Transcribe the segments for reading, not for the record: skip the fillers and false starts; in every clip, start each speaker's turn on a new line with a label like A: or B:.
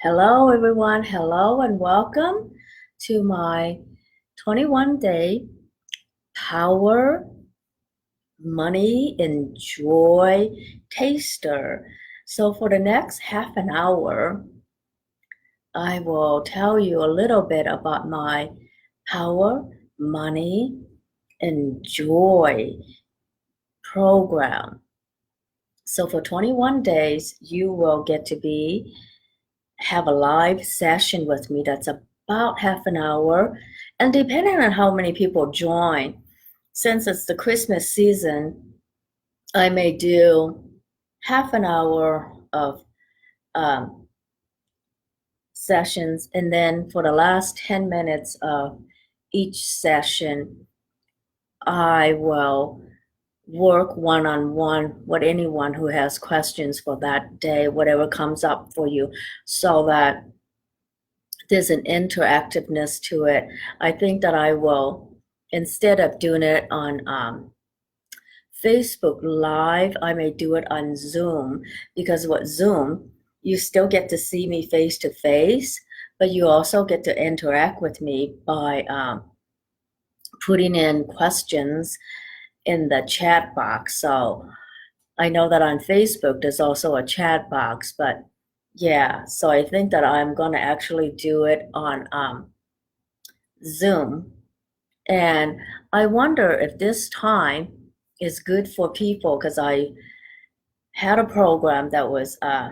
A: Hello, everyone. Hello, and welcome to my 21-day power, money, and joy taster. So, for the next half an hour, I will tell you a little bit about my power, money, and joy program. So, for 21 days, you will get to have a live session with me that's about half an hour. And depending on how many people join, since it's the Christmas season, I may do half an hour of um, sessions. And then for the last 10 minutes of each session, I will work one-on-one with anyone who has questions for that day, whatever comes up for you, so that there's an interactiveness to it. I think that I will, instead of doing it on Facebook Live, I may do it on Zoom, because with Zoom, you still get to see me face to face, but you also get to interact with me by putting in questions in the chat box. So I know that on Facebook there's also a chat box, but yeah, so I think that I'm going to actually do it on Zoom. And I wonder if this time is good for people, because I had a program that was, I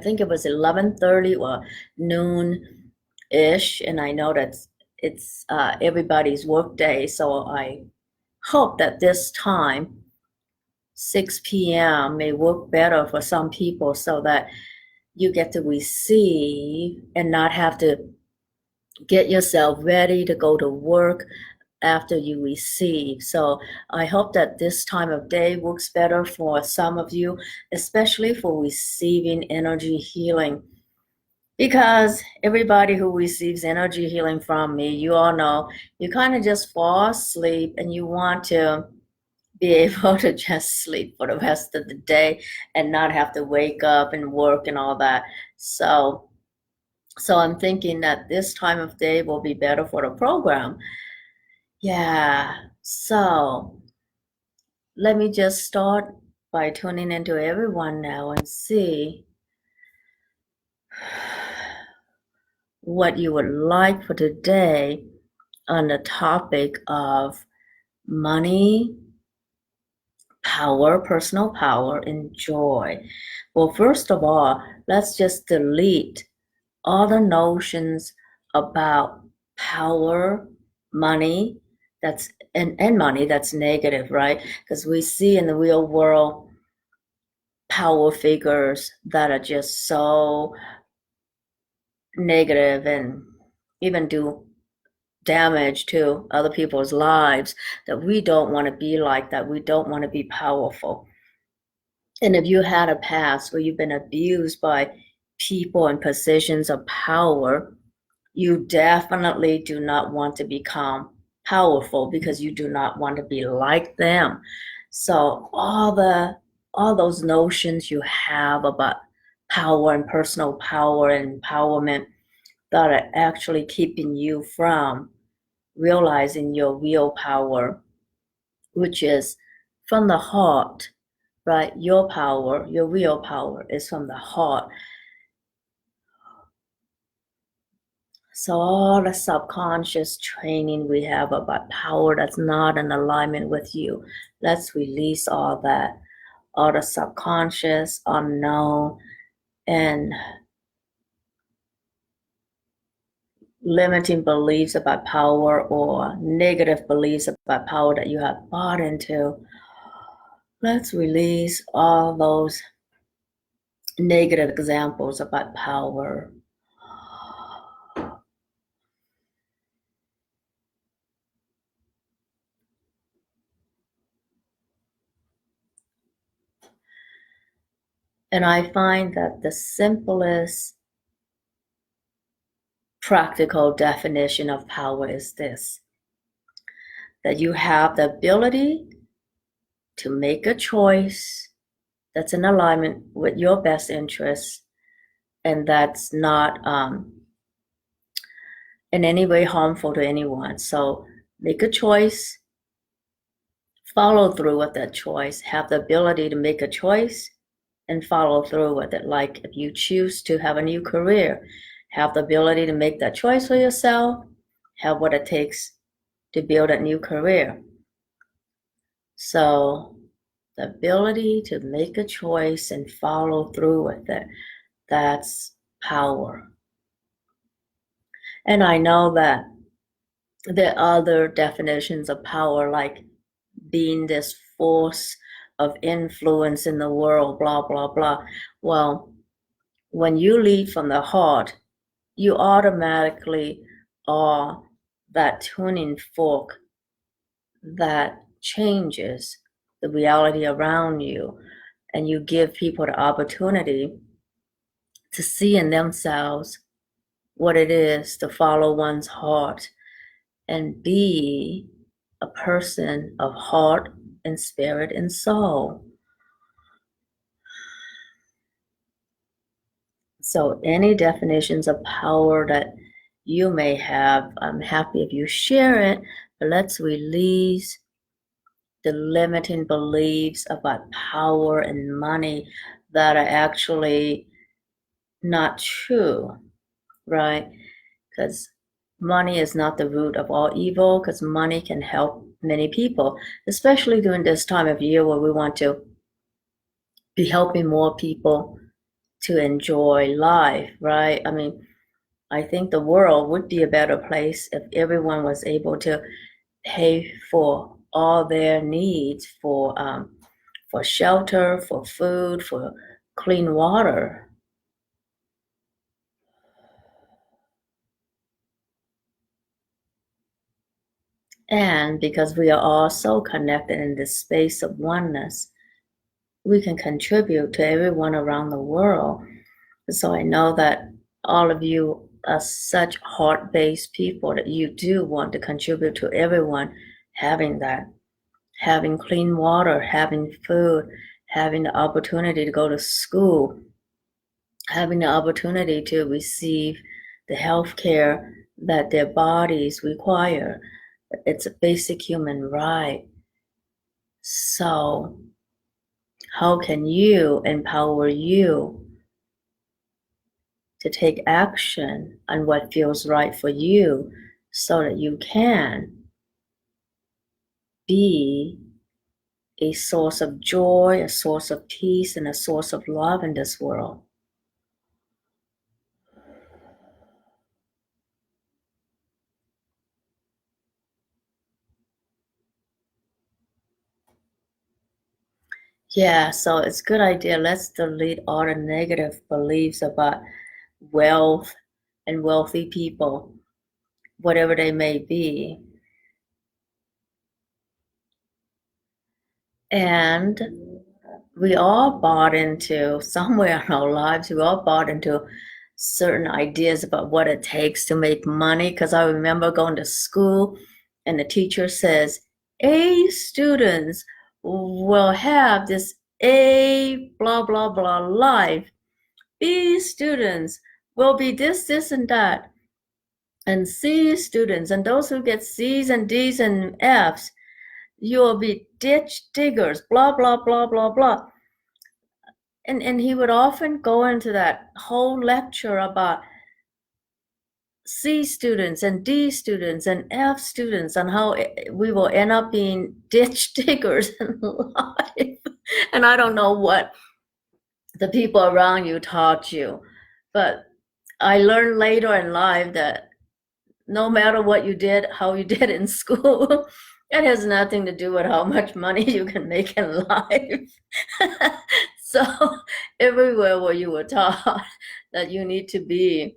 A: think it was 11:30 or noon-ish, and I know that it's everybody's work day, so I hope that this time, 6 p.m., may work better for some people, so that you get to receive and not have to get yourself ready to go to work after you receive. So I hope that this time of day works better for some of you, especially for receiving energy healing. Because everybody who receives energy healing from me, you all know, you kind of just fall asleep and you want to be able to just sleep for the rest of the day and not have to wake up and work and all that. So I'm thinking that this time of day will be better for the program. Yeah, so let me just start by tuning into everyone now and see what you would like for today on the topic of money, power, personal power, and joy. Well, first of all, let's just delete all the notions about power, money, and money that's negative, right? Because we see in the real world power figures that are just so negative and even do damage to other people's lives, that we don't want to be like that. We don't want to be powerful. And if you had a past where you've been abused by people in positions of power, you definitely do not want to become powerful, because you do not want to be like them. So all those notions you have about power and personal power and empowerment that are actually keeping you from realizing your real power, which is from the heart, right? Your power, your real power, is from the heart. So all the subconscious training we have about power that's not in alignment with you, let's release all that, all the subconscious, unknown, and limiting beliefs about power, or negative beliefs about power that you have bought into. Let's release all those negative examples about power. And I find that the simplest practical definition of power is this: that you have the ability to make a choice that's in alignment with your best interests, and that's not in any way harmful to anyone. So make a choice, follow through with that choice, have the ability to make a choice and follow through with it. Like if you choose to have a new career, have the ability to make that choice for yourself, have what it takes to build a new career. So the ability to make a choice and follow through with it, that's power. And I know that there are other definitions of power, like being this force of influence in the world, blah, blah, blah. Well, when you lead from the heart, you automatically are that tuning fork that changes the reality around you, and you give people the opportunity to see in themselves what it is to follow one's heart and be a person of heart and spirit and soul. So, any definitions of power that you may have, I'm happy if you share it, but let's release the limiting beliefs about power and money that are actually not true, right? Because money is not the root of all evil, because money can help many people, especially during this time of year where we want to be helping more people to enjoy life, right? I mean, I think the world would be a better place if everyone was able to pay for all their needs for shelter, for food, for clean water. And because we are all so connected in this space of oneness, we can contribute to everyone around the world. So I know that all of you are such heart-based people that you do want to contribute to everyone having that, having clean water, having food, having the opportunity to go to school, having the opportunity to receive the health care that their bodies require. It's a basic human right. So how can you empower you to take action on what feels right for you so that you can be a source of joy, a source of peace, and a source of love in this world? Yeah, so it's a good idea. Let's delete all the negative beliefs about wealth and wealthy people, whatever they may be. And we all bought into, somewhere in our lives, we all bought into certain ideas about what it takes to make money. Because I remember going to school and the teacher says, A students will have this A blah, blah, blah life. B students will be this, this, and that. And C students, and those who get C's and D's and F's, you'll be ditch diggers, blah, blah, blah, blah, blah. And he would often go into that whole lecture about C students and D students and F students and how we will end up being ditch diggers in life. And I don't know what the people around you taught you, but I learned later in life that no matter what you did, how you did in school, it has nothing to do with how much money you can make in life. So everywhere where you were taught that you need to be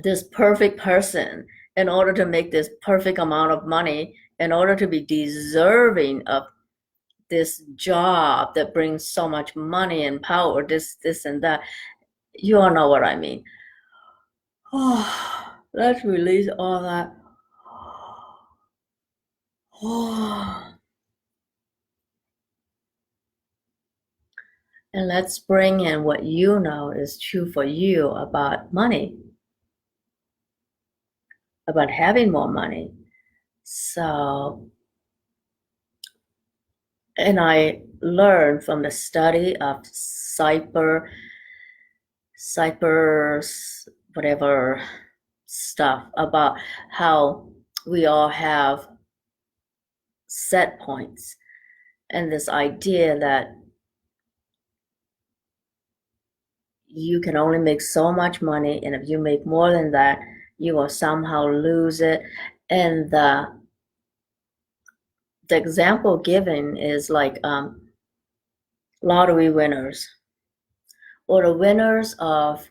A: this perfect person in order to make this perfect amount of money, in order to be deserving of this job that brings so much money and power, this, and that. You all know what I mean. Oh, let's release all that. Oh. And let's bring in what you know is true for you about money, about having more money. So, and I learned from the study of whatever stuff about how we all have set points, and this idea that you can only make so much money, and if you make more than that, you will somehow lose it. And the example given is like lottery winners or the winners of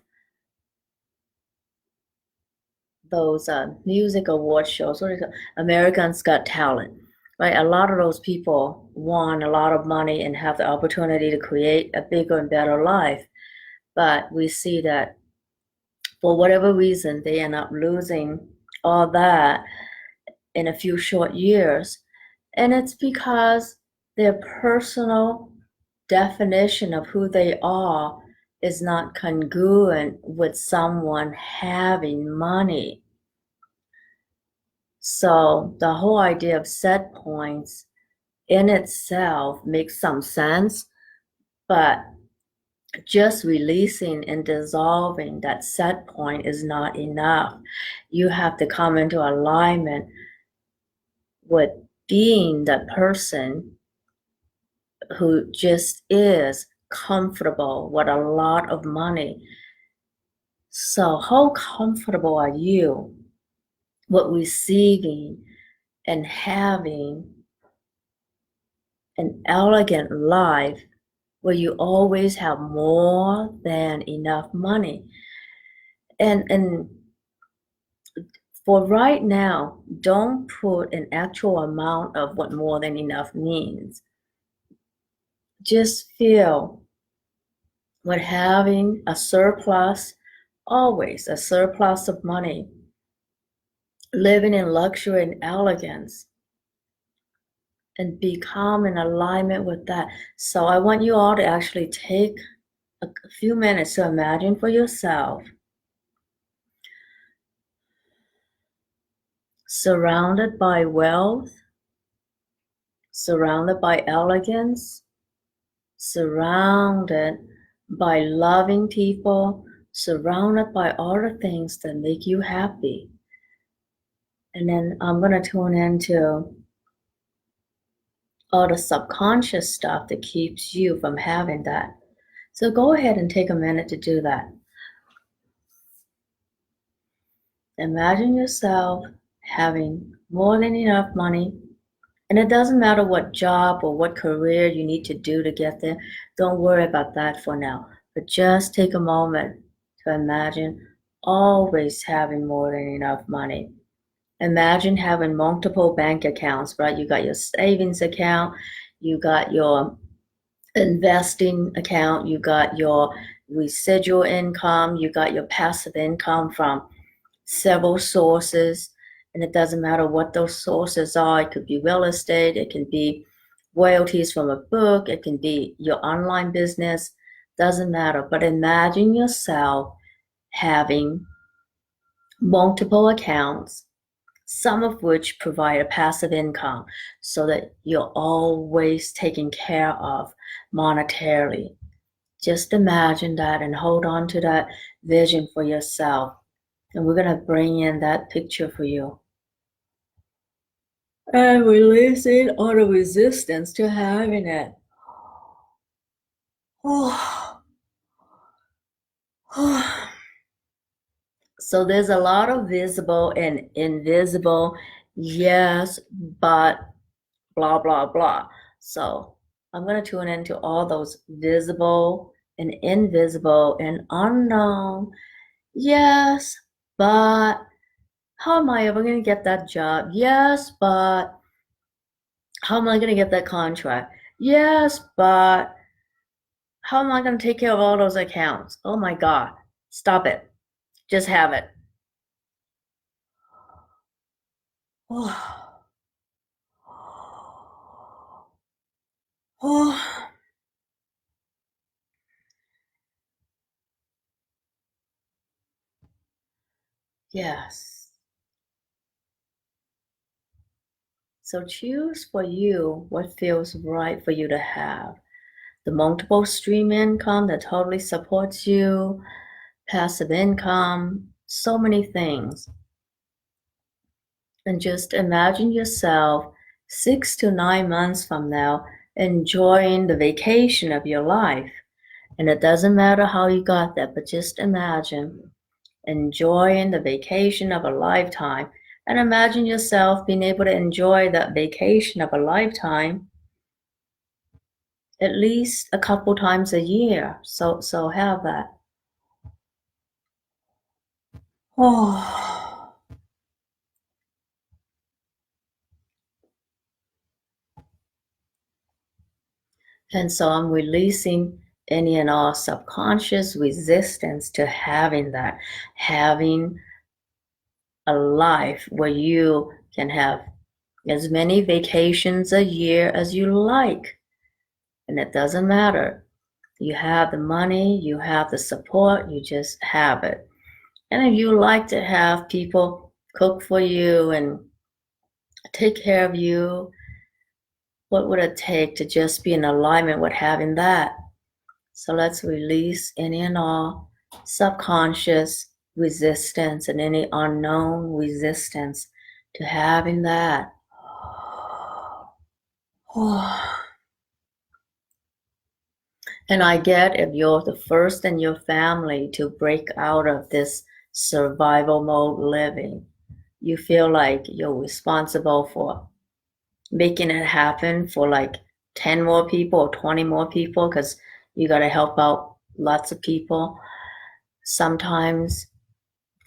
A: those music award shows, what is it? Americans Got Talent, right? A lot of those people won a lot of money and have the opportunity to create a bigger and better life. But we see that for whatever reason, they end up losing all that in a few short years. And it's because their personal definition of who they are is not congruent with someone having money. So the whole idea of set points in itself makes some sense, but just releasing and dissolving that set point is not enough. You have to come into alignment with being the person who just is comfortable with a lot of money. So, how comfortable are you with receiving and having an elegant life where you always have more than enough money? And for right now, don't put an actual amount of what more than enough means. Just feel what having a surplus, always a surplus of money, living in luxury and elegance, and become in alignment with that. So I want you all to actually take a few minutes to imagine for yourself, surrounded by wealth, surrounded by elegance, surrounded by loving people, surrounded by all the things that make you happy. And then I'm going to tune into all the subconscious stuff that keeps you from having that. So go ahead and take a minute to do that. Imagine yourself having more than enough money. And it doesn't matter what job or what career you need to do to get there. Don't worry about that for now. But just take a moment to imagine always having more than enough money. Imagine having multiple bank accounts, right? You got your savings account, you got your investing account, you got your residual income, you got your passive income from several sources. And it doesn't matter what those sources are. It could be real estate, it can be royalties from a book, it can be your online business, doesn't matter. But imagine yourself having multiple accounts, some of which provide a passive income so that you're always taken care of monetarily. Just imagine that and hold on to that vision for yourself. And we're going to bring in that picture for you. And releasing all the resistance to having it. Oh. Oh. So there's a lot of visible and invisible, yes, but blah, blah, blah. So I'm going to tune into all those visible and invisible and unknown. Yes, but how am I ever going to get that job? Yes, but how am I going to get that contract? Yes, but how am I going to take care of all those accounts? Oh my God, stop it. Just have it. Oh. Oh. Yes. So choose for you what feels right for you to have. The multiple stream income that totally supports you, passive income, so many things. And just imagine yourself 6 to 9 months from now enjoying the vacation of your life. And it doesn't matter how you got there, but just imagine enjoying the vacation of a lifetime. And imagine yourself being able to enjoy that vacation of a lifetime at least a couple times a year. So have that. Oh. And so I'm releasing any and all subconscious resistance to having that, having a life where you can have as many vacations a year as you like. And it doesn't matter. You have the money, you have the support, you just have it. And if you like to have people cook for you and take care of you, what would it take to just be in alignment with having that? So let's release any and all subconscious resistance and any unknown resistance to having that. And I get if you're the first in your family to break out of this survival mode living, you feel like you're responsible for making it happen for like 10 more people or 20 more people because you got to help out lots of people. Sometimes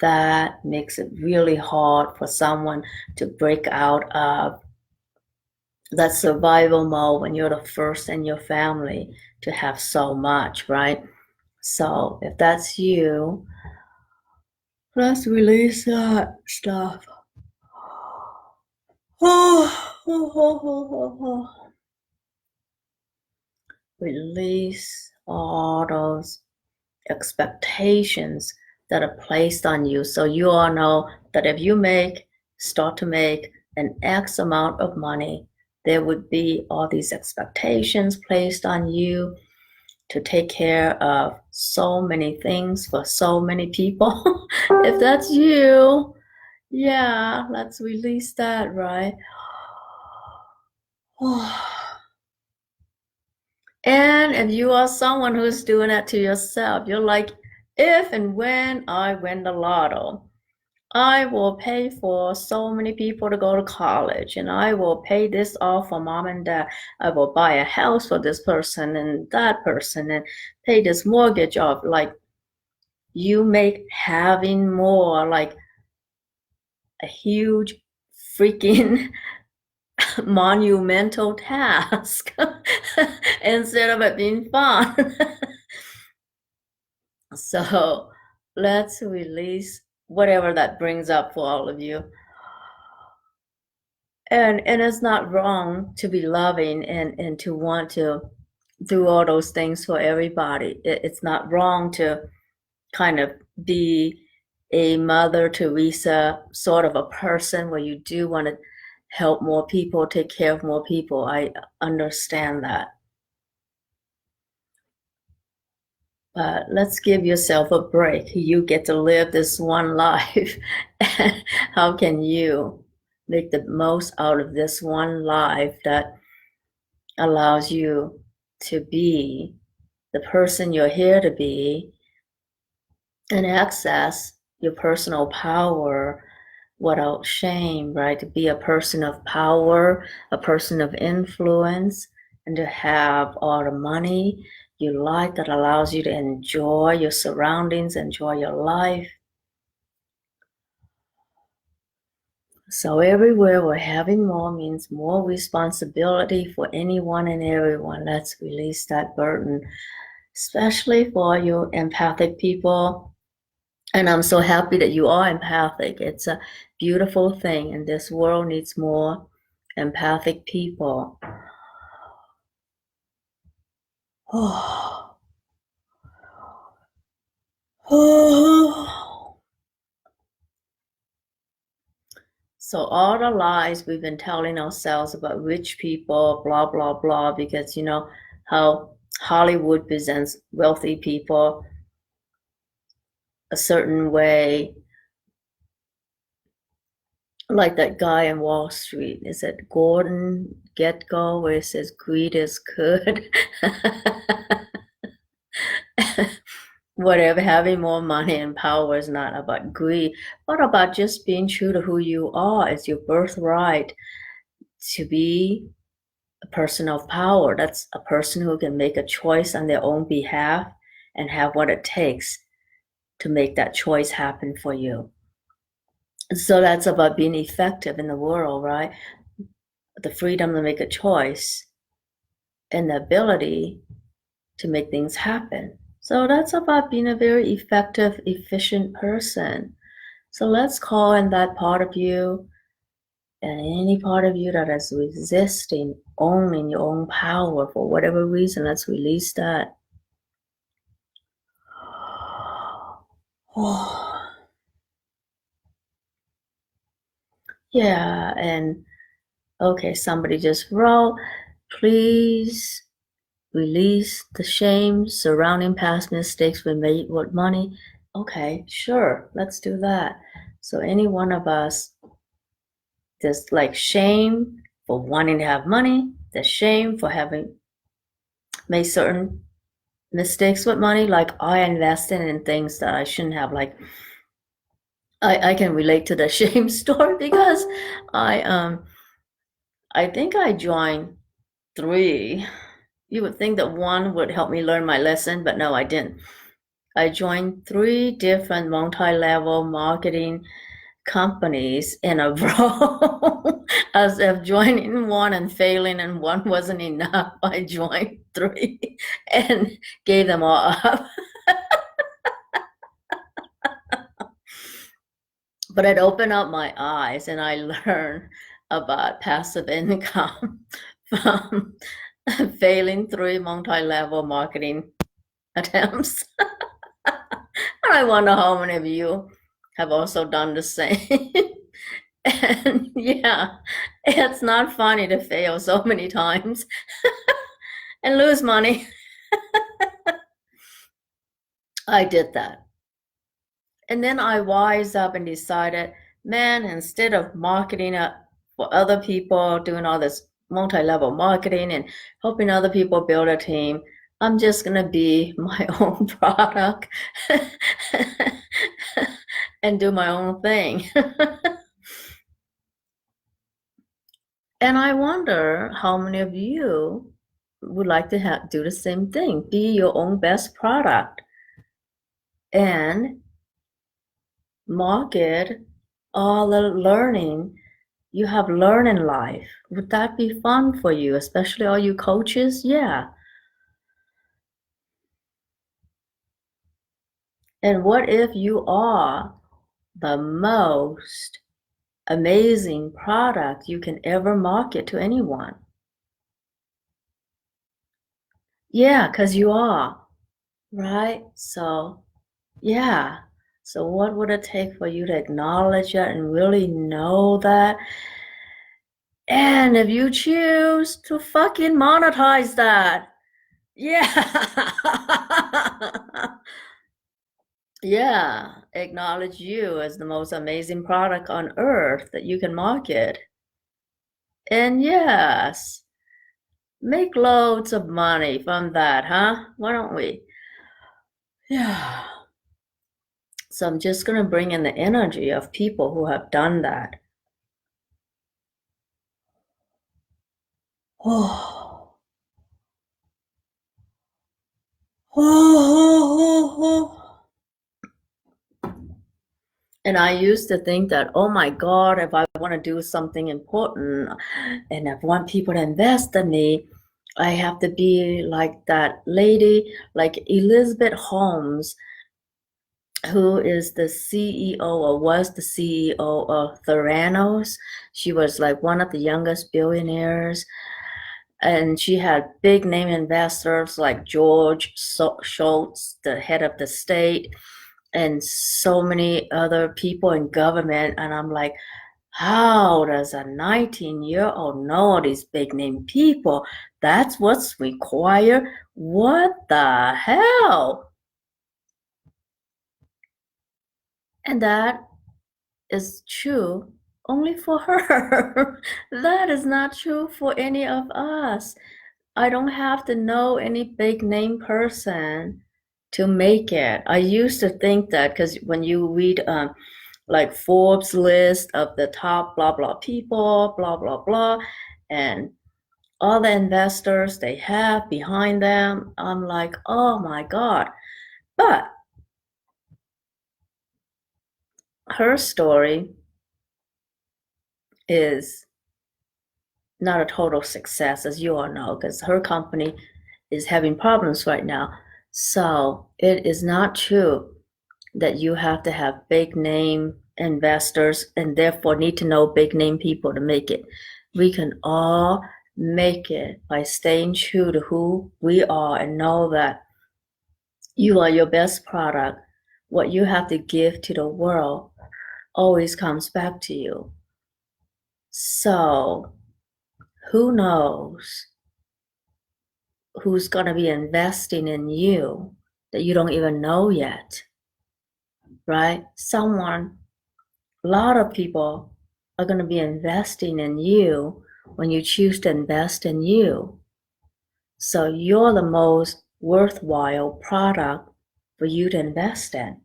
A: that makes it really hard for someone to break out of that survival mode when you're the first in your family to have so much, right? So if that's you, let's release that stuff. Release all those expectations that are placed on you. So you all know that if you start to make an X amount of money, there would be all these expectations placed on you to take care of so many things for so many people. If that's you, yeah, let's release that, right? And if you are someone who's doing that to yourself, you're like, if and when I win the lotto, I will pay for so many people to go to college, and I will pay this off for mom and dad. I will buy a house for this person and that person and pay this mortgage off. Like, you make having more like a huge freaking monumental task instead of it being fun. So let's release whatever that brings up for all of you. And it's not wrong to be loving and to want to do all those things for everybody. It's not wrong to kind of be a Mother Teresa sort of a person where you do want to help more people, take care of more people. I understand that. But let's give yourself a break. You get to live this one life. How can you make the most out of this one life that allows you to be the person you're here to be and access your personal power without shame, right? To be a person of power, a person of influence, and to have all the money you like that allows you to enjoy your surroundings, enjoy your life. So everywhere we're having more means more responsibility for anyone and everyone. Let's release that burden, especially for you empathic people. And I'm so happy that you are empathic. It's a beautiful thing, and this world needs more empathic people. Oh. Oh. So all the lies we've been telling ourselves about rich people, blah, blah, blah, because you know how Hollywood presents wealthy people a certain way, like that guy in Wall Street. Is it Gordon Get-Go where it says greed is good? Whatever, having more money and power is not about greed, but about just being true to who you are. It's your birthright to be a person of power. That's a person who can make a choice on their own behalf and have what it takes to make that choice happen for you. So that's about being effective in the world, right? The freedom to make a choice and the ability to make things happen. So that's about being a very effective, efficient person. So let's call in that part of you and any part of you that is resisting owning your own power for whatever reason. Let's release that. Yeah, and okay, somebody just wrote, please release the shame surrounding past mistakes we made with money. Okay, sure, let's do that. So any one of us, there's like shame for wanting to have money, there's shame for having made certain mistakes with money, like I invested in things that I shouldn't have. Like I can relate to the shame story because I I think I joined 3. You would think that one would help me learn my lesson, but no, I didn't. I joined 3 different multi-level marketing companies in a row. As if joining one and failing and one wasn't enough, I joined 3 and gave them all up. But it opened up my eyes and I learned about passive income from failing 3 multi-level marketing attempts. And I wonder how many of you have also done the same. And yeah, it's not funny to fail so many times and lose money. I did that. And then I wised up and decided, man, instead of marketing for other people, doing all this multi-level marketing and helping other people build a team, I'm just going to be my own product and do my own thing. And I wonder how many of you would like to do the same thing, be your own best product and market all the learning you have learned in life. Would that be fun for you, especially all you coaches? Yeah. And what if you are the most amazing product you can ever market to anyone? Yeah, because you are, right? So, yeah. So, what would it take for you to acknowledge that and really know that? And if you choose to fucking monetize that, yeah. Yeah, acknowledge you as the most amazing product on earth that you can market. And yes, make loads of money from that, huh? Why don't we? Yeah. So I'm just going to bring in the energy of people who have done that. Oh. Oh. And I used to think that, oh my God, if I want to do something important and I want people to invest in me, I have to be like that lady, like Elizabeth Holmes, who is the CEO or was the CEO of Theranos. She was like one of the youngest billionaires. And she had big name investors like George Shultz, the head of the state, and so many other people in government. And I'm like, How does a 19-year-old know all these big name people? That's what's required. What the hell? And that is true only for her. That is not true for any of us. I don't have to know any big name person to make it. I used to think that because when you read like Forbes list of the top blah blah people, blah blah blah, and all the investors they have behind them, I'm like, oh my God. But her story is not a total success, as you all know, because her company is having problems right now. So it is not true that you have to have big name investors and therefore need to know big name people to make it. We can all make it by staying true to who we are and know that you are your best product. What you have to give to the world always comes back to you. So who knows who's going to be investing in you that you don't even know yet, right? A lot of people are going to be investing in you when you choose to invest in you. So you're the most worthwhile product for you to invest in.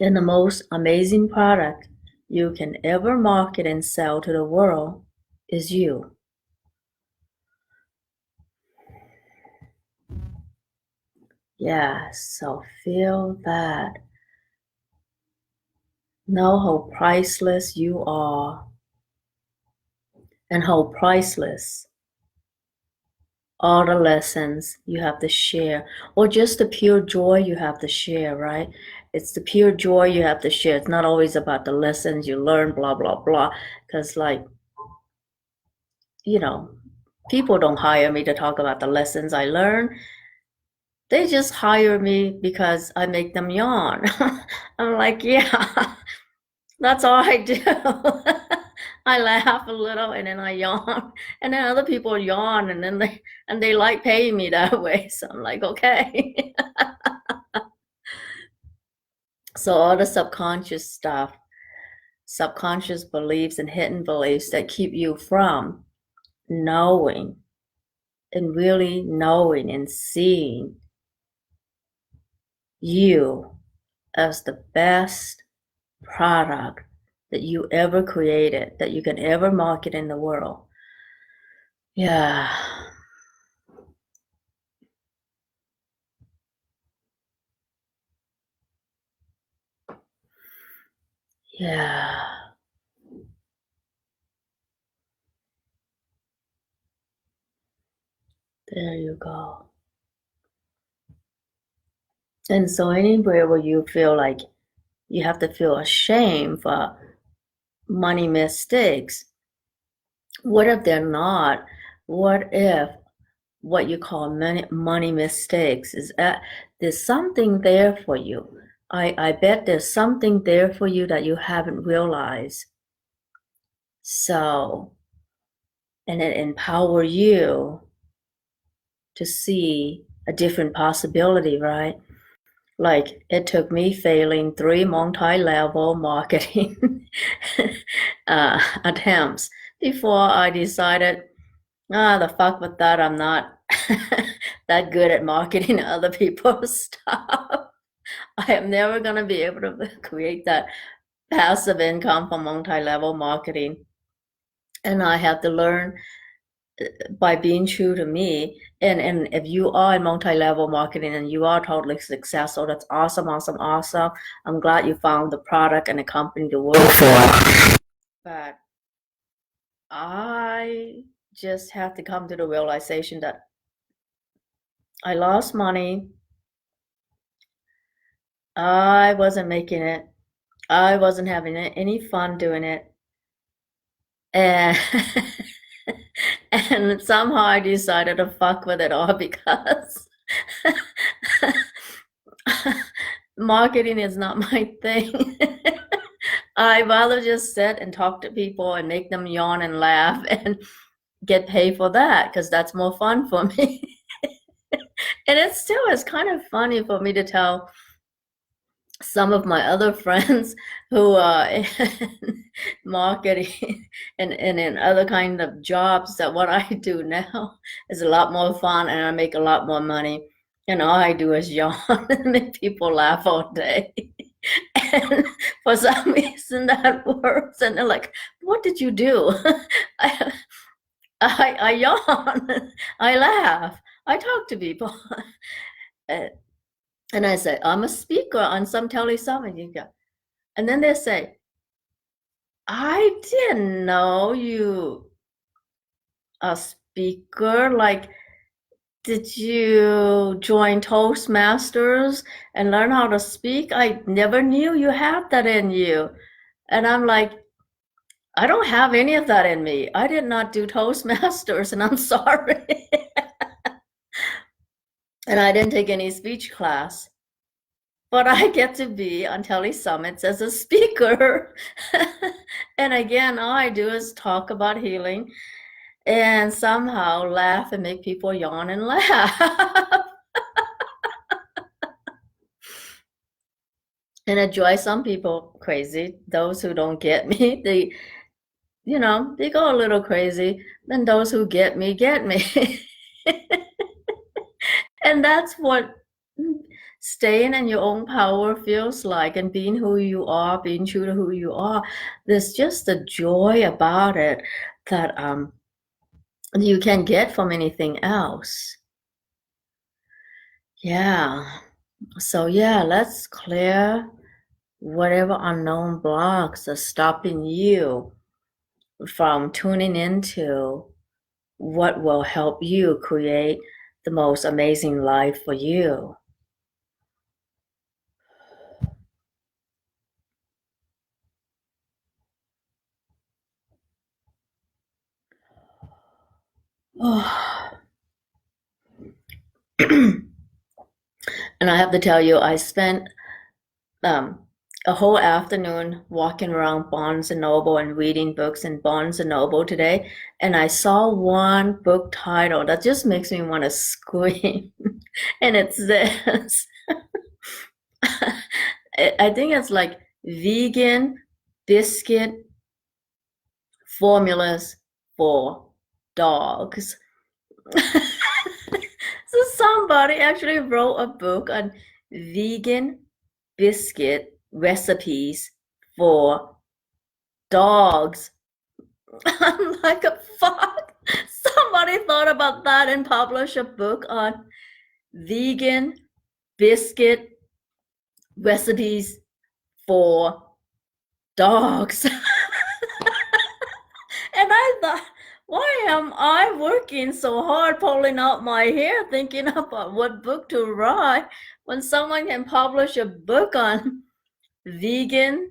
A: And the most amazing product you can ever market and sell to the world is you. Yeah, so feel that. Know how priceless you are and how priceless all the lessons you have to share, or just the pure joy you have to share, right? It's the pure joy you have to share. It's not always about the lessons you learn, blah, blah, blah. Because, like, you know, people don't hire me to talk about the lessons I learn. They just hire me because I make them yawn. I'm like, yeah, that's all I do. I laugh a little and then I yawn, and then other people yawn, and then they like paying me that way. So I'm like, okay. So all the subconscious stuff, subconscious beliefs and hidden beliefs that keep you from knowing and really knowing and seeing you as the best product that you ever created, that you can ever market in the world. Yeah. Yeah. There you go. And so anywhere where you feel like you have to feel ashamed for money mistakes, what if they're not? What if what you call money mistakes is that there's something there for you? I bet there's something there for you that you haven't realized. So, and it empower you to see a different possibility, right? Like it took me failing 3 multi-level marketing attempts before I decided, the fuck with that. I'm not that good at marketing other people's stuff. I am never going to be able to create that passive income from multi-level marketing. And I have to learn by being true to me. And if you are in multi-level marketing and you are totally successful, that's awesome, awesome, awesome. I'm glad you found the product and the company to work for. But I just have to come to the realization that I lost money. I wasn't making it. I wasn't having any fun doing it. And and somehow I decided to fuck with it all because marketing is not my thing. I'd rather just sit and talk to people and make them yawn and laugh and get paid for that because that's more fun for me. And it's kind of funny for me to tell some of my other friends who are in marketing and in other kind of jobs that what I do now is a lot more fun and I make a lot more money. And all I do is yawn and make people laugh all day. And for some reason that works. And they're like, what did you do? I, I yawn, I laugh, I talk to people. And I say, I'm a speaker on some telly summit. And then they say, I didn't know you a speaker. Like, did you join Toastmasters and learn how to speak? I never knew you had that in you. And I'm like, I don't have any of that in me. I did not do Toastmasters, and I'm sorry. And I didn't take any speech class. But I get to be on Telly Summits as a speaker. And again, all I do is talk about healing and somehow laugh and make people yawn and laugh. And it drives some people crazy. Those who don't get me, they go a little crazy. Then those who get me, get me. And that's what staying in your own power feels like, and being who you are, being true to who you are. There's just a joy about it that you can get from anything else. Yeah. So yeah, let's clear whatever unknown blocks are stopping you from tuning into what will help you create the most amazing life for you. Oh. And I have to tell you, I spent um, a whole afternoon walking around Barnes and Noble and reading books in Barnes and Noble today, and I saw one book title that just makes me want to scream, and it's this. I think it's like vegan biscuit formulas for dogs. So somebody actually wrote a book on vegan biscuit recipes for dogs. I'm like, fuck. Somebody thought about that and published a book on vegan biscuit recipes for dogs. And I thought, why am I working so hard pulling out my hair thinking about what book to write when someone can publish a book on vegan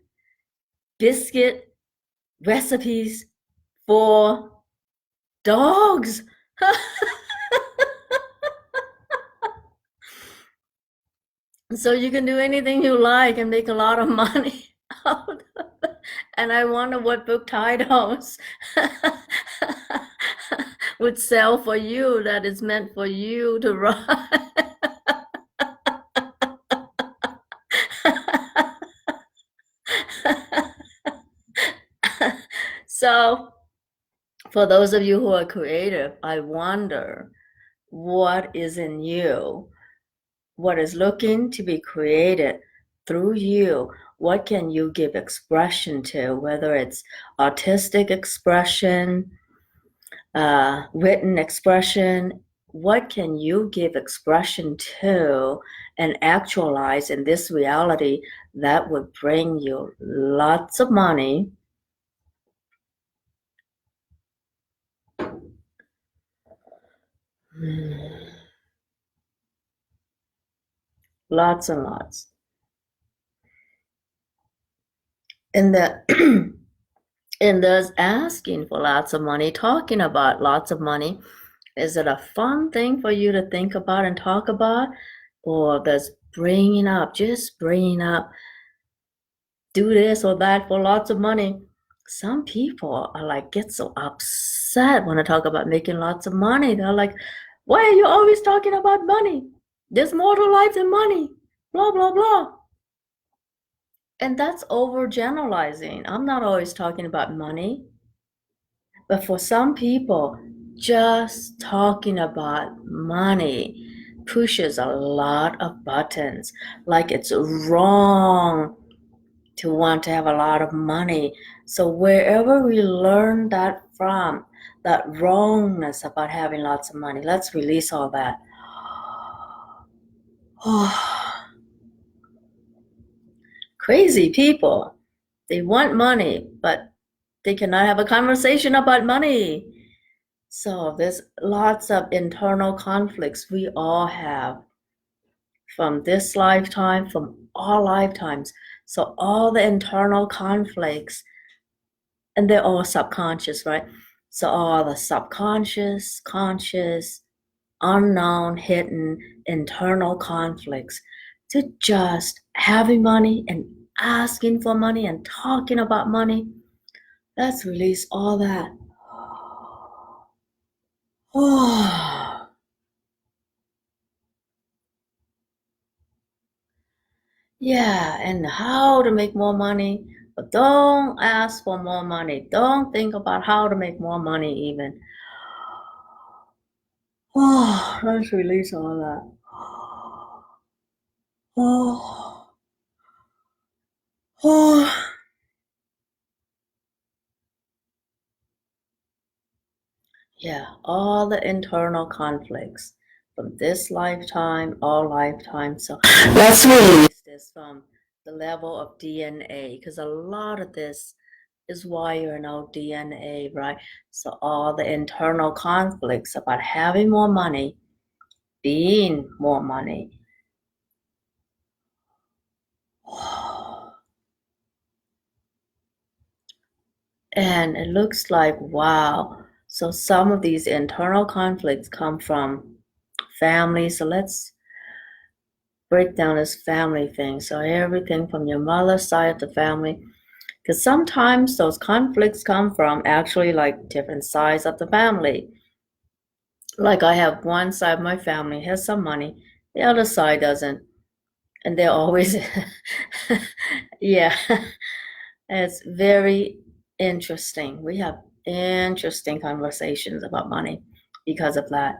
A: biscuit recipes for dogs? So you can do anything you like and make a lot of money out of it. And I wonder what book titles would sell for you that is meant for you to write. So for those of you who are creative, I wonder what is in you, what is looking to be created through you. What can you give expression to, whether it's artistic expression, written expression? What can you give expression to and actualize in this reality that would bring you lots of money? Lots and lots. And the and thus asking for lots of money, talking about lots of money, is it a fun thing for you to think about and talk about? Or does just bringing up do this or that for lots of money. Some people are like, get so upset when I talk about making lots of money. They're like, why are you always talking about money? There's more to life than money. Blah, blah, blah. And that's overgeneralizing. I'm not always talking about money. But for some people, just talking about money pushes a lot of buttons. Like it's wrong to want to have a lot of money. So wherever we learn that from, that wrongness about having lots of money, let's release all that. Crazy people. They want money, but they cannot have a conversation about money. So there's lots of internal conflicts we all have from this lifetime, from all lifetimes. So all the internal conflicts, and they're all subconscious, right? So all the subconscious, conscious, unknown, hidden internal conflicts to just having money and asking for money and talking about money. Let's release all that. Oh. Yeah, and how to make more money, but don't ask for more money. Don't think about how to make more money even. Oh, let's release all that. Oh, oh. Yeah, all the internal conflicts from this lifetime, all lifetimes. So let's release this from the level of DNA, because a lot of this is wired in our DNA, right? So all the internal conflicts about having more money, being more money. And it looks like, wow. So some of these internal conflicts come from family. So let's break down this family thing. So everything from your mother's side of the family. Because sometimes those conflicts come from actually like different sides of the family. Like I have one side of my family has some money, the other side doesn't. And they're always, yeah, it's very interesting. We have interesting conversations about money because of that.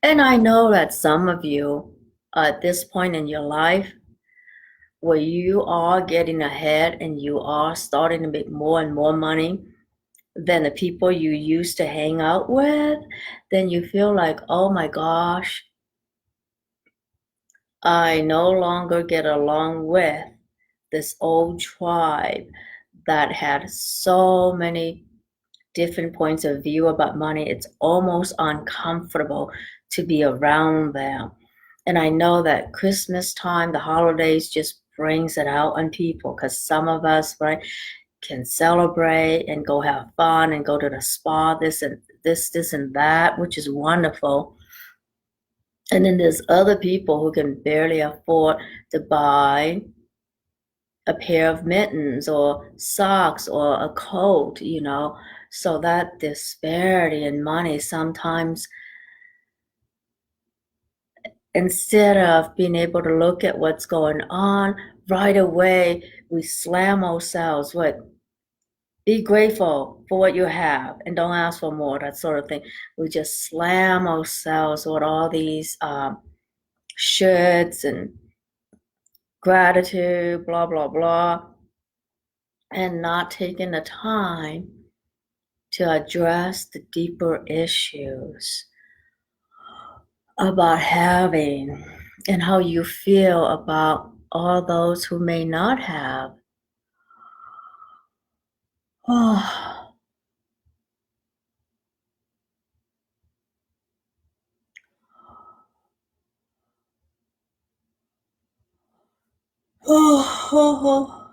A: And I know that some of you at this point in your life where you are getting ahead and you are starting to make more and more money than the people you used to hang out with, then you feel like, oh my gosh, I no longer get along with this old tribe that had so many different points of view about money. It's almost uncomfortable to be around them. And I know that Christmas time, the holidays just brings it out on people because some of us, right, can celebrate and go have fun and go to the spa, this and this and that, which is wonderful. And then there's other people who can barely afford to buy a pair of mittens or socks or a coat, you know. So that disparity in money sometimes, instead of being able to look at what's going on right away, we slam ourselves with be grateful for what you have and don't ask for more, that sort of thing. We just slam ourselves with all these shoulds and gratitude, blah, blah, blah, and not taking the time to address the deeper issues about having and how you feel about all those who may not have. Oh, oh, oh, oh.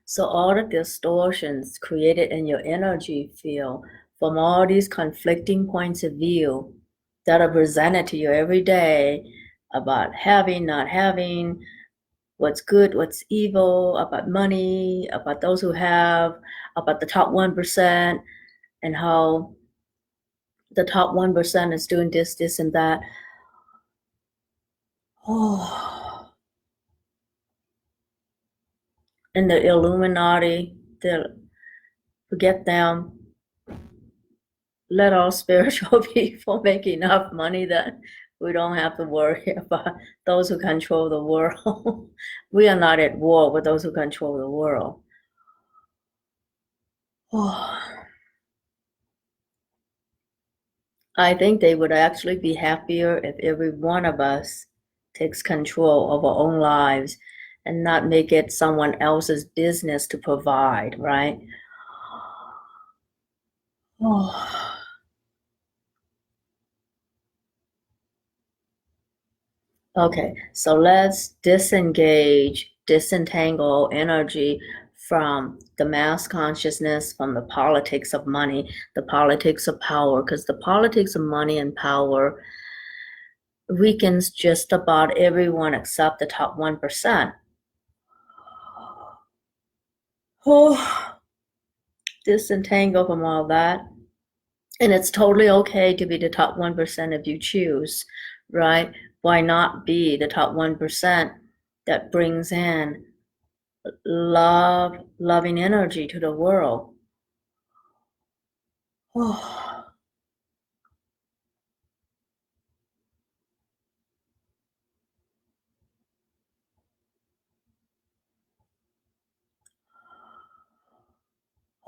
A: So all the distortions created in your energy field from all these conflicting points of view that are presented to you every day about having, not having, what's good, what's evil, about money, about those who have, about the top 1%, and how the top 1% is doing this, and that. Oh, and the Illuminati, forget them. Let all spiritual people make enough money that we don't have to worry about those who control the world. We are not at war with those who control the world. Oh, I think they would actually be happier if every one of us takes control of our own lives and not make it someone else's business to provide, right? Oh. Okay, so let's disentangle energy from the mass consciousness, from the politics of money, the politics of power, because the politics of money and power weakens just about everyone except the top 1%. Oh, disentangle from all that. And it's totally okay to be the top 1% if you choose, right? Why not be the top 1% that brings in loving energy to the world? Oh,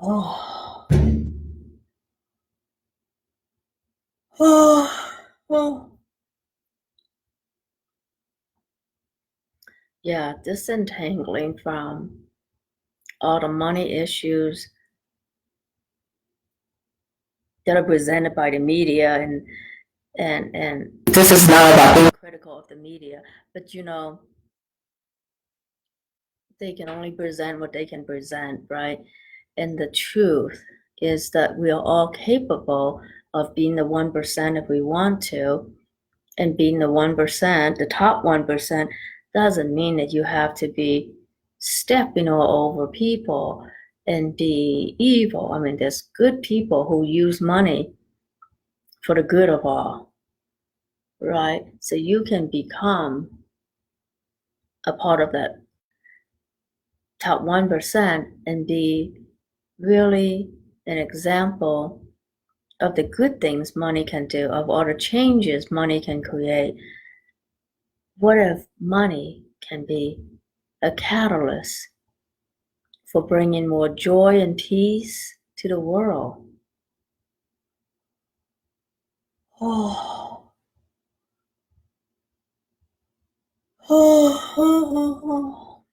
A: oh, oh, oh. Yeah, disentangling from all the money issues that are presented by the media, and this is not about being critical of the media, but they can only present what they can present, right? And the truth is that we are all capable of being the 1% if we want to, and being the 1%, the top 1%, doesn't mean that you have to be stepping all over people and be evil. I mean, there's good people who use money for the good of all, right? So you can become a part of that top 1% and be really an example of the good things money can do, of all the changes money can create. What if money can be a catalyst for bringing more joy and peace to the world? Oh, oh, oh, oh.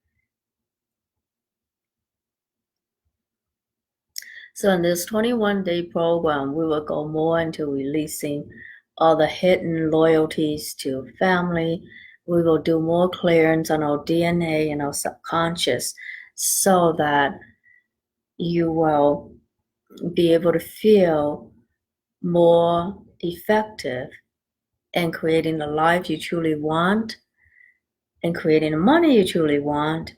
A: So in this 21-day program, we will go more into releasing all the hidden loyalties to family. We will do more clearance on our DNA and our subconscious so that you will be able to feel more effective in creating the life you truly want and creating the money you truly want,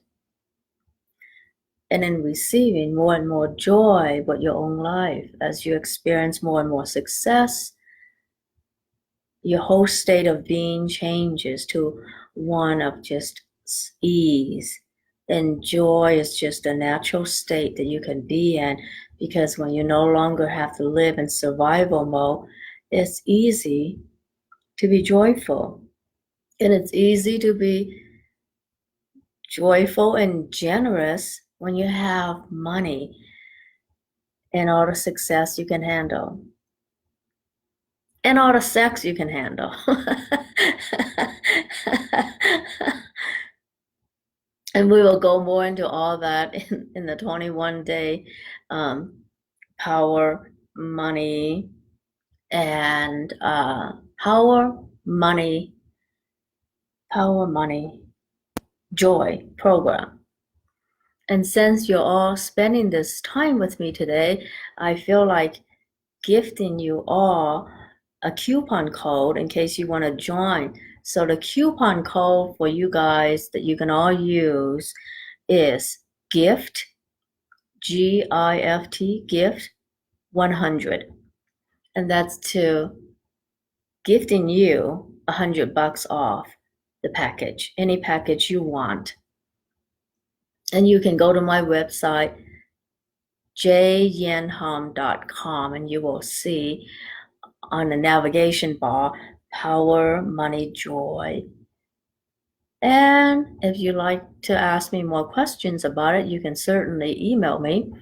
A: and in receiving more and more joy with your own life as you experience more and more success. Your whole state of being changes to one of just ease. And joy is just a natural state that you can be in, because when you no longer have to live in survival mode, it's easy to be joyful. And it's easy to be joyful and generous when you have money and all the success you can handle and all the sex you can handle. And we will go more into all that in the 21-day power, money, and power, money, joy program. And since you're all spending this time with me today, I feel like gifting you all a coupon code in case you want to join. So the coupon code for you guys that you can all use is GIFT, GIFT, GIFT 100. And that's to gifting you $100 off the package, any package you want. And you can go to my website, jyenhom.com, and you will see on the navigation bar, Power, Money, Joy. And if you'd like to ask me more questions about it, you can certainly email me,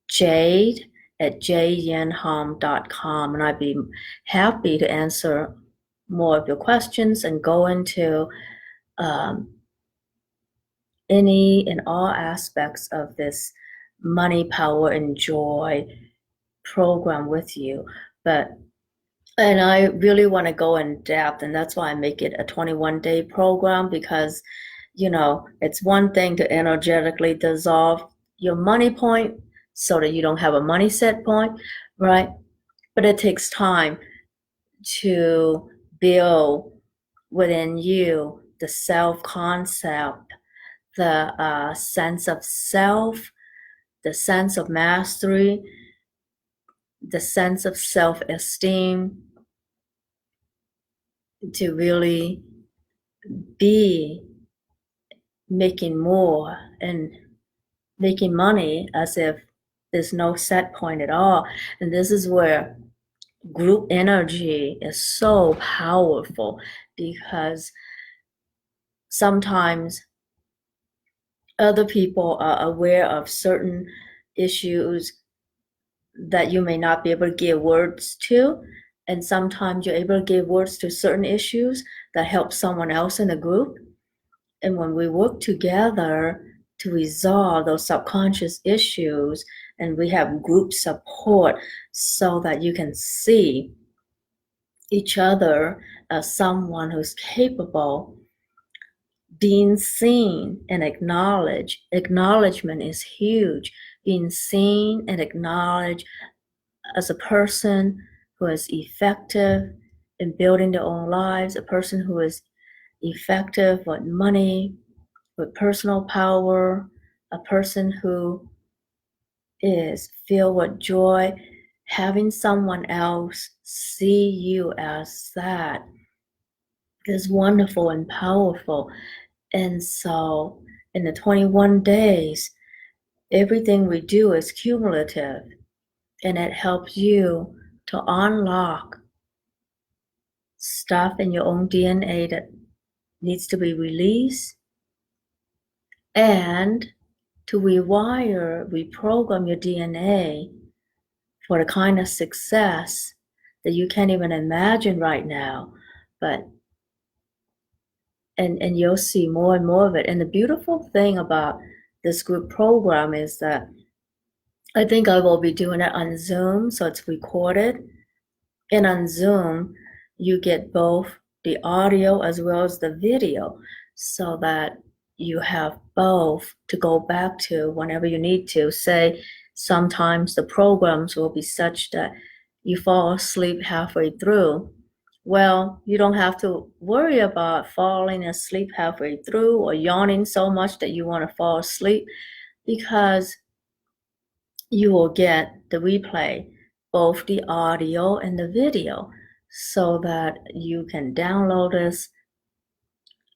A: jade@jyenhom.com, and I'd be happy to answer more of your questions and go into any and all aspects of this money, power, and joy program with you. And I really want to go in depth, and that's why I make it a 21-day program, because, it's one thing to energetically dissolve your money point so that you don't have a money set point, right? But it takes time to build within you the self-concept, the sense of self, the sense of mastery, the sense of self-esteem, to really be making more and making money as if there's no set point at all. And this is where group energy is so powerful, because sometimes other people are aware of certain issues that you may not be able to give words to. And sometimes you're able to give words to certain issues that help someone else in the group. And when we work together to resolve those subconscious issues, and we have group support so that you can see each other as someone who's capable, being seen and acknowledged. Acknowledgement is huge. Being seen and acknowledged as a person who is effective in building their own lives, a person who is effective with money, with personal power, a person who is filled with joy. Having someone else see you as that is wonderful and powerful. And so in the 21 days, everything we do is cumulative, and it helps you to unlock stuff in your own DNA that needs to be released, and to reprogram your DNA for the kind of success that you can't even imagine right now. And you'll see more and more of it. And the beautiful thing about this group program is that I think I will be doing it on Zoom, so it's recorded. And on Zoom, you get both the audio as well as the video, so that you have both to go back to whenever you need to. Say, sometimes the programs will be such that you fall asleep halfway through. Well, you don't have to worry about falling asleep halfway through or yawning so much that you want to fall asleep, because you will get the replay, both the audio and the video, so that you can download this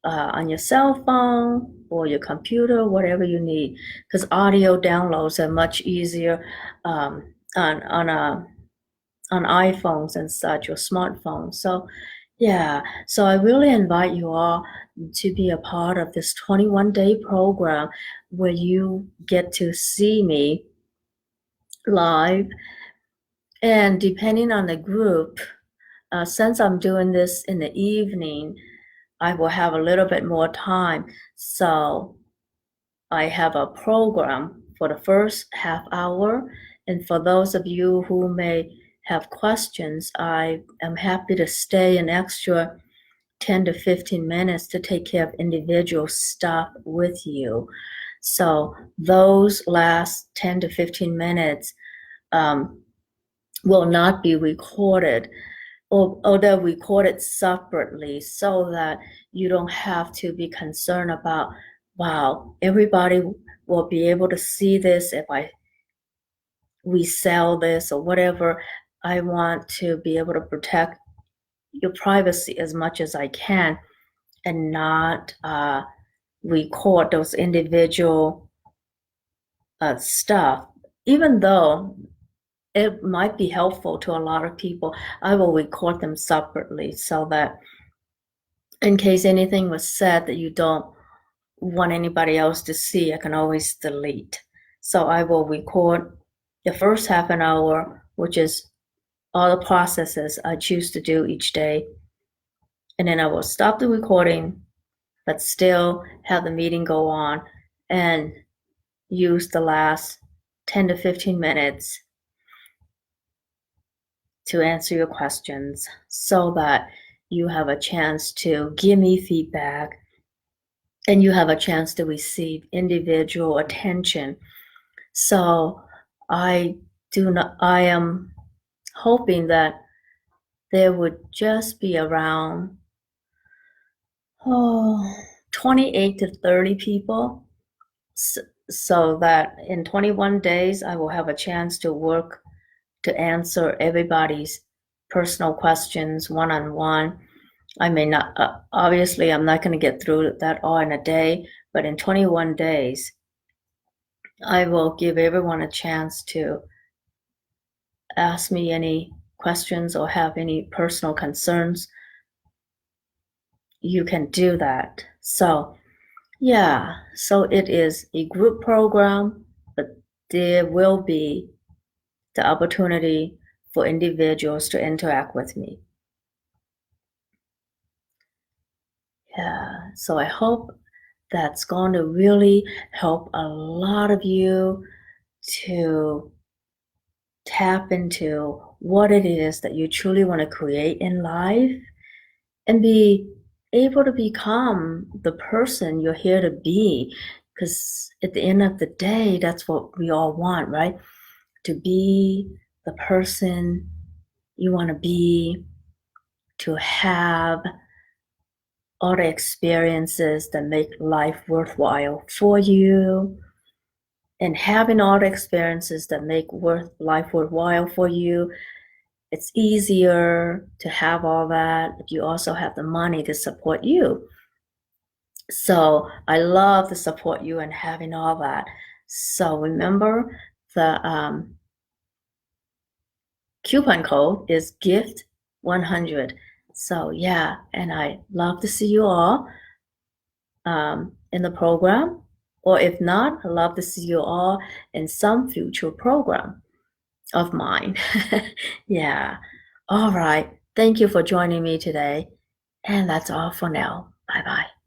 A: on your cell phone or your computer, whatever you need, because audio downloads are much easier on iPhones and such, or smartphones. So so I really invite you all to be a part of this 21-day program where you get to see me live. And depending on the group, since I'm doing this in the evening, I will have a little bit more time. So I have a program for the first half hour. And for those of you who may have questions, I am happy to stay an extra 10 to 15 minutes to take care of individual stuff with you. So those last 10 to 15 minutes, will not be recorded, or they're recorded separately so that you don't have to be concerned about, wow, everybody will be able to see this if we sell this or whatever. I want to be able to protect your privacy as much as I can and not record those individual stuff. Even though it might be helpful to a lot of people, I will record them separately so that in case anything was said that you don't want anybody else to see, I can always delete. So I will record the first half an hour, which is all the processes I choose to do each day. And then I will stop the recording, but still have the meeting go on and use the last 10 to 15 minutes to answer your questions so that you have a chance to give me feedback and you have a chance to receive individual attention. So I am hoping that there would just be around 28 to 30 people, so that in 21 days I will have a chance to work to answer everybody's personal questions one-on-one. I may not, obviously I'm not going to get through that all in a day, but in 21 days, I will give everyone a chance to ask me any questions or have any personal concerns. You can do that. So yeah, so it is a group program, but there will be the opportunity for individuals to interact with me. Yeah, so I hope that's going to really help a lot of you to tap into what it is that you truly want to create in life and be able to become the person you're here to be. Because at the end of the day, that's what we all want, right? To be the person you want to be, to have all the experiences that make life worthwhile for you. And having all the experiences that make life worthwhile for you, it's easier to have all that if you also have the money to support you. So I love to support you and having all that. So remember, the coupon code is gift 100. So yeah, and I love to see you all in the program, or if not, I love to see you all in some future program of mine. Yeah. All right. Thank you for joining me today. And that's all for now. Bye bye.